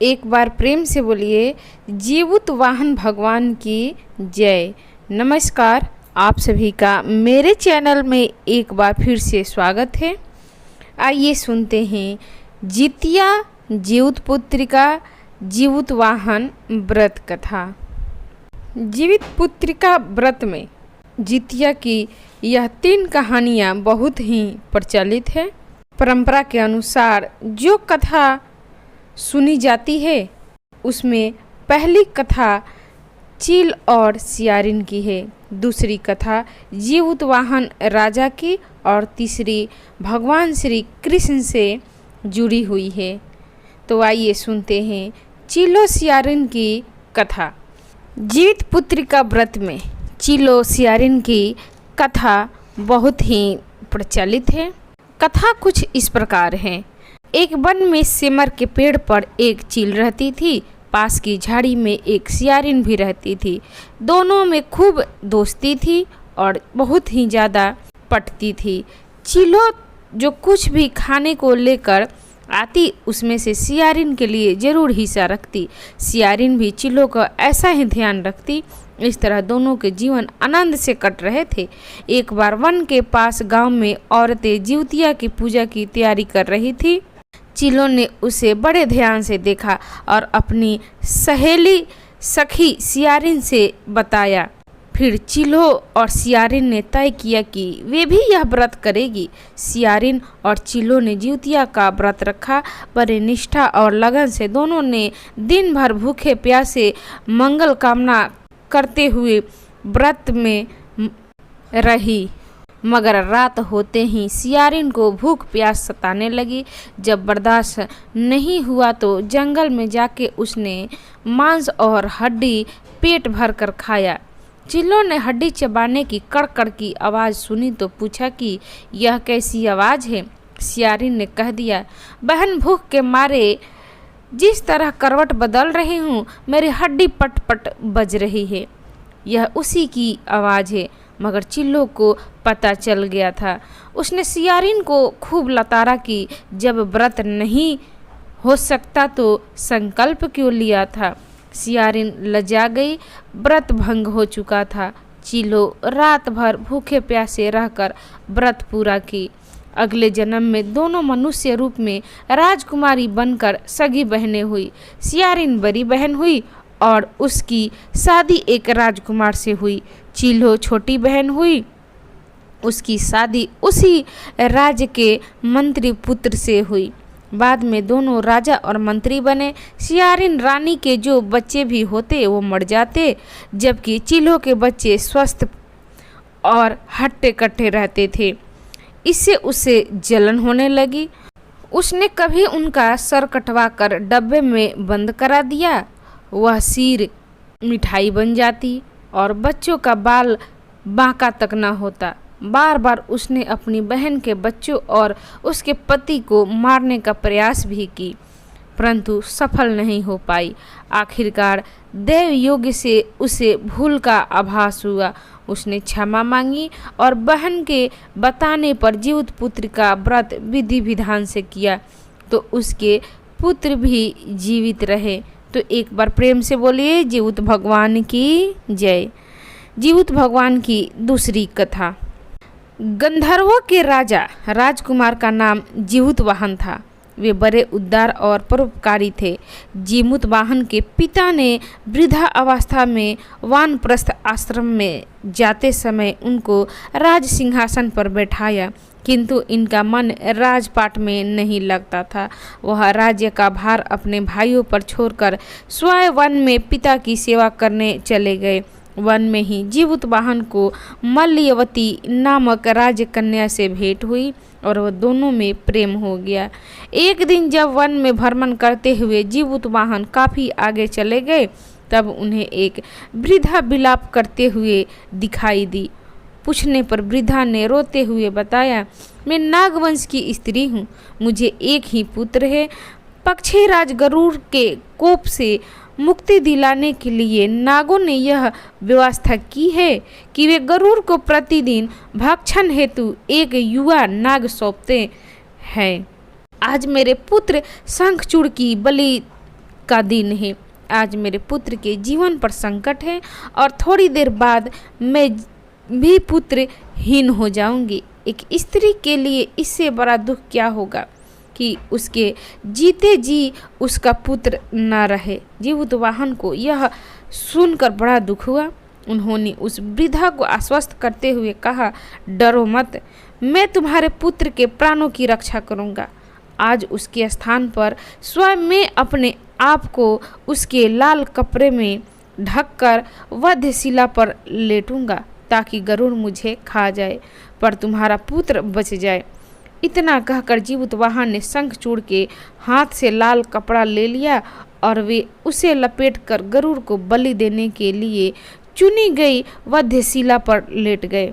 एक बार प्रेम से बोलिए जीवित वाहन भगवान की जय। नमस्कार, आप सभी का मेरे चैनल में एक बार फिर से स्वागत है। आइए सुनते हैं जितिया जीवित पुत्रिका जीवित वाहन व्रत कथा। जीवित पुत्रिका व्रत में जितिया की यह 3 कहानियाँ बहुत ही प्रचलित है। परंपरा के अनुसार जो कथा सुनी जाती है उसमें पहली कथा चील और सियारिन की है, दूसरी कथा जीवित वाहन राजा की और तीसरी भगवान श्री कृष्ण से जुड़ी हुई है। तो आइए सुनते हैं चीलो सियारिन की कथा। जीवित पुत्रिका व्रत में चीलो सियारिन की कथा बहुत ही प्रचलित है। कथा कुछ इस प्रकार है। एक वन में सेमर के पेड़ पर एक चील रहती थी। पास की झाड़ी में एक सियारिन भी रहती थी। दोनों में खूब दोस्ती थी और बहुत ही ज़्यादा पटती थी। चीलो जो कुछ भी खाने को लेकर आती उसमें से सियारिन के लिए ज़रूर हिस्सा रखती। सियारिन भी चीलो का ऐसा ही ध्यान रखती। इस तरह दोनों के जीवन आनंद से कट रहे थे। एक बार वन के पास गांव में औरतें जितिया की पूजा की तैयारी कर रही थी। चीलो ने उसे बड़े ध्यान से देखा और अपनी सहेली सखी सियारिन से बताया। फिर चीलो और सियारिन ने तय किया कि वे भी यह व्रत करेगी। सियारिन और चीलो ने जितिया का व्रत रखा। बड़े निष्ठा और लगन से दोनों ने दिन भर भूखे प्यासे मंगल कामना करते हुए व्रत में रही। मगर रात होते ही सियारिन को भूख प्यास सताने लगी। जब बर्दाश्त नहीं हुआ तो जंगल में जाके उसने मांस और हड्डी पेट भर कर खाया। चीलो ने हड्डी चबाने की कड़कड़ की आवाज़ सुनी तो पूछा कि यह कैसी आवाज़ है। सियारिन ने कह दिया, बहन भूख के मारे जिस तरह करवट बदल रही हूँ मेरी हड्डी पट पट बज रही है। यह उसी की आवाज़ है। मगर चिल्लो को पता चल गया था। उसने सियारिन को खूब लताड़ा कि जब व्रत नहीं हो सकता तो संकल्प क्यों लिया था। सियारिन लजा गई। व्रत भंग हो चुका था। चिल्लो रात भर भूखे प्यासे रहकर व्रत पूरा की। अगले जन्म में दोनों मनुष्य रूप में राजकुमारी बनकर सगी बहनें हुई। सियारिन बड़ी बहन हुई और उसकी शादी एक राजकुमार से हुई। चीलो छोटी बहन हुई। उसकी शादी उसी राज्य के मंत्री पुत्र से हुई। बाद में दोनों राजा और मंत्री बने। सियारिन रानी के जो बच्चे भी होते वो मर जाते, जबकि चीलो के बच्चे स्वस्थ और हट्टे कट्टे रहते थे। इससे उसे जलन होने लगी। उसने कभी उनका सर कटवा कर डब्बे में बंद करा दिया। वह सिर मिठाई बन जाती और बच्चों का बाल बांका तक न होता। बार बार उसने अपनी बहन के बच्चों और उसके पति को मारने का प्रयास भी की, परंतु सफल नहीं हो पाई। आखिरकार देव योग से उसे भूल का आभास हुआ। उसने क्षमा मांगी और बहन के बताने पर जीवित पुत्र का व्रत विधि विधान से किया तो उसके पुत्र भी जीवित रहे। तो एक बार प्रेम से बोलिए जीवित भगवान की जय। जीवित भगवान की दूसरी कथा। गंधर्वों के राजा राजकुमार का नाम जीवित वाहन था। वे बड़े उदार और परोपकारी थे। जीवित वाहन के पिता ने वृद्धा अवस्था में वानप्रस्थ आश्रम में जाते समय उनको राज सिंहासन पर बैठाया, किंतु इनका मन राजपाट में नहीं लगता था। वह राज्य का भार अपने भाइयों पर छोड़कर स्वयं वन में पिता की सेवा करने चले गए। वन में ही जीवित वाहन को मल्यवती नामक राजकन्या से भेंट हुई और वह दोनों में प्रेम हो गया। एक दिन जब वन में भ्रमण करते हुए जीवित वाहन काफ़ी आगे चले गए तब उन्हें एक वृद्धा विलाप करते हुए दिखाई दी। पूछने पर वृद्धा ने रोते हुए बताया, मैं नागवंश की स्त्री हूँ। मुझे एक ही पुत्र है। पक्षीराज गरुड़ के कोप से मुक्ति दिलाने के लिए नागों ने यह व्यवस्था की है कि वे गरुड़ को प्रतिदिन भक्षण हेतु एक युवा नाग सौंपते हैं। आज मेरे पुत्र शंखचूड़ की बलि का दिन है। आज मेरे पुत्र के जीवन पर संकट है और थोड़ी देर बाद मैं भी पुत्रहीन हो जाऊंगी। एक स्त्री के लिए इससे बड़ा दुख क्या होगा कि उसके जीते जी उसका पुत्र न रहे। जीवतवाहन को यह सुनकर बड़ा दुख हुआ। उन्होंने उस वृद्धा को आश्वस्त करते हुए कहा, डरो मत, मैं तुम्हारे पुत्र के प्राणों की रक्षा करूंगा। आज उसके स्थान पर स्वयं मैं अपने आप को उसके लाल कपड़े में ढककर वध्यशिला पर लेटूंगा ताकि गरुड़ मुझे खा जाए पर तुम्हारा पुत्र बच जाए। इतना कहकर जीवतवाहन ने शंखचूड़ के हाथ से लाल कपड़ा ले लिया और वे उसे लपेटकर गरुड़ को बलि देने के लिए चुनी गई वध्यशिला पर लेट गए।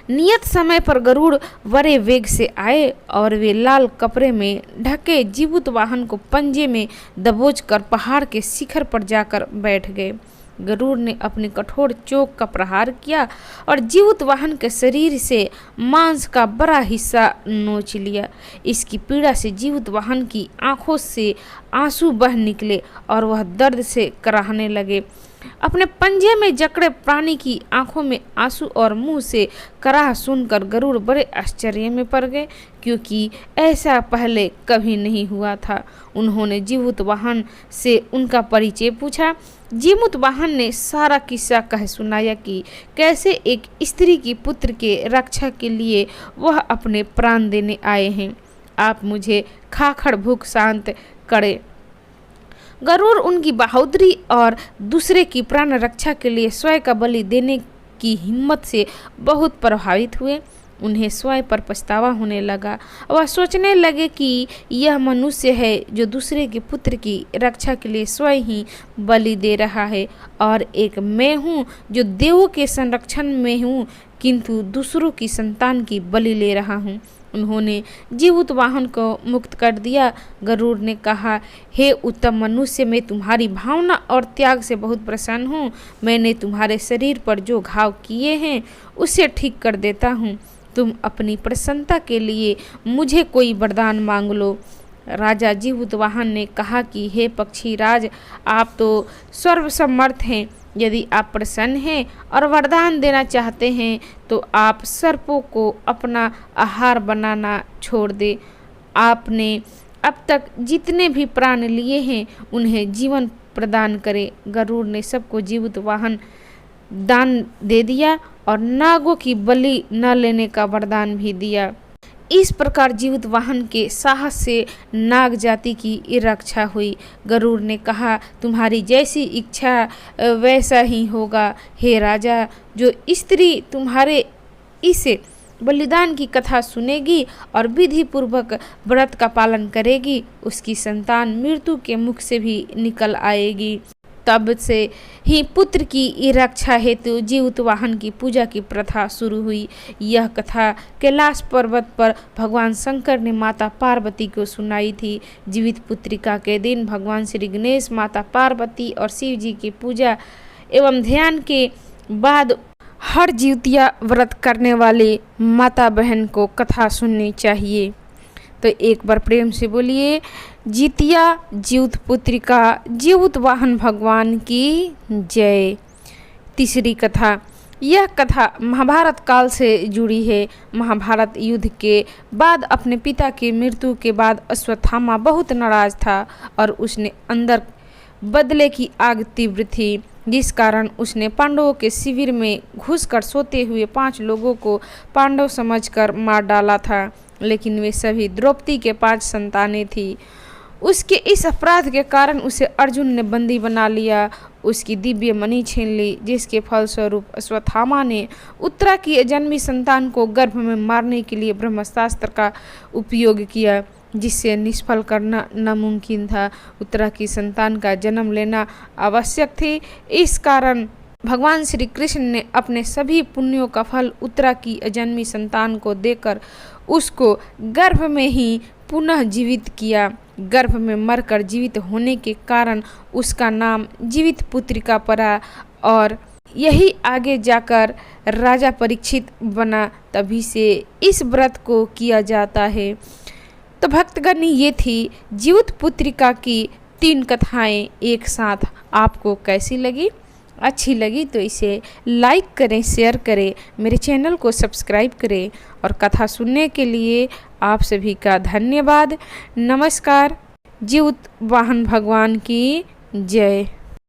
नियत समय पर गरुड़ बड़े वेग से आए और वे लाल कपड़े में ढके जीवतवाहन को पंजे में दबोचकर पहाड़ के शिखर पर जाकर बैठ गए। गरुड़ ने अपनी कठोर चोंच का प्रहार किया और जीवतवाहन के शरीर से मांस का बड़ा हिस्सा नोच लिया। इसकी पीड़ा से जीवतवाहन की आंखों से आंसू बह निकले और वह दर्द से कराहने लगे। अपने पंजे में जकड़े प्राणी की आंखों में आंसू और मुंह से कराह सुनकर गरुड़ बड़े आश्चर्य में पड़ गए, क्योंकि ऐसा पहले कभी नहीं हुआ था। उन्होंने जीवतवाहन से उनका परिचय पूछा। जीवतवाहन ने सारा किस्सा कह सुनाया कि कैसे एक स्त्री की पुत्र के रक्षा के लिए वह अपने प्राण देने आए हैं। आप मुझे खाखड़ भूख शांत करे। गरुड़ उनकी बहादुरी और दूसरे की प्राण रक्षा के लिए स्वयं का बलि देने की हिम्मत से बहुत प्रभावित हुए। उन्हें स्वयं पर पछतावा होने लगा। वह सोचने लगे कि यह मनुष्य है जो दूसरे के पुत्र की रक्षा के लिए स्वयं ही बलि दे रहा है, और एक मैं हूँ जो देवों के संरक्षण में हूँ किंतु दूसरों की संतान की बलि ले रहा हूँ। उन्होंने जीवतवाहन को मुक्त कर दिया। गरुड़ ने कहा, हे उत्तम मनुष्य, मैं तुम्हारी भावना और त्याग से बहुत प्रसन्न हूँ। मैंने तुम्हारे शरीर पर जो घाव किए हैं उसे ठीक कर देता हूँ। तुम अपनी प्रसन्नता के लिए मुझे कोई वरदान मांग लो। राजा जीवतवाहन ने कहा कि हे पक्षी राज, आप तो सर्वसमर्थ हैं। यदि आप प्रसन्न हैं और वरदान देना चाहते हैं तो आप सर्पों को अपना आहार बनाना छोड़ दें। आपने अब तक जितने भी प्राण लिए हैं उन्हें जीवन प्रदान करें। गरुड़ ने सबको जीवतवाहन दान दे दिया और नागों की बलि न लेने का वरदान भी दिया। इस प्रकार जीवतवाहन के साहस से नाग जाति की रक्षा हुई। गरुड़ ने कहा, तुम्हारी जैसी इच्छा वैसा ही होगा। हे राजा, जो स्त्री तुम्हारे इस बलिदान की कथा सुनेगी और विधि पूर्वक व्रत का पालन करेगी, उसकी संतान मृत्यु के मुख से भी निकल आएगी। तब से ही पुत्र की रक्षा हेतु जीवतवाहन की पूजा की प्रथा शुरू हुई। यह कथा कैलाश पर्वत पर भगवान शंकर ने माता पार्वती को सुनाई थी। जीवित पुत्रिका के दिन भगवान श्री गणेश, माता पार्वती और शिव जी की पूजा एवं ध्यान के बाद हर जीवतिया व्रत करने वाली माता बहन को कथा सुननी चाहिए। तो एक बार प्रेम से बोलिए, जितिया जीवित पुत्रिका जीवतवाहन भगवान की जय। तीसरी कथा, यह कथा महाभारत काल से जुड़ी है। महाभारत युद्ध के बाद अपने पिता की मृत्यु के बाद अश्वत्थामा बहुत नाराज था और उसने अंदर बदले की आग तीव्र थी, जिस कारण उसने पांडवों के शिविर में घुसकर सोते हुए 5 लोगों को पांडव समझकर मार डाला था, लेकिन वे सभी द्रौपदी के 5 संतानें थीं। उसके इस अपराध के कारण उसे अर्जुन ने बंदी बना लिया, उसकी दिव्य मणि छीन ली, जिसके फलस्वरूप अश्वत्थामा ने उत्तरा की जन्मी संतान को गर्भ में मारने के लिए ब्रह्मास्त्र का उपयोग किया, जिससे निष्फल करना नामुमकिन था। उत्तरा की संतान का जन्म लेना आवश्यक थी। इस कारण भगवान श्री कृष्ण ने अपने सभी पुण्यों का फल उत्तरा की अजन्मी संतान को देकर उसको गर्भ में ही पुनः जीवित किया। गर्भ में मरकर जीवित होने के कारण उसका नाम जीवित पुत्रिका पड़ा और यही आगे जाकर राजा परीक्षित बना। तभी से इस व्रत को किया जाता है। तो भक्तगण, ये थी जीवित पुत्रिका की 3 कथाएं एक साथ आपको कैसी लगी? अच्छी लगी तो इसे लाइक करें, शेयर करें, मेरे चैनल को सब्सक्राइब करें और कथा सुनने के लिए आप सभी का धन्यवाद। नमस्कार। जीवत वाहन भगवान की जय।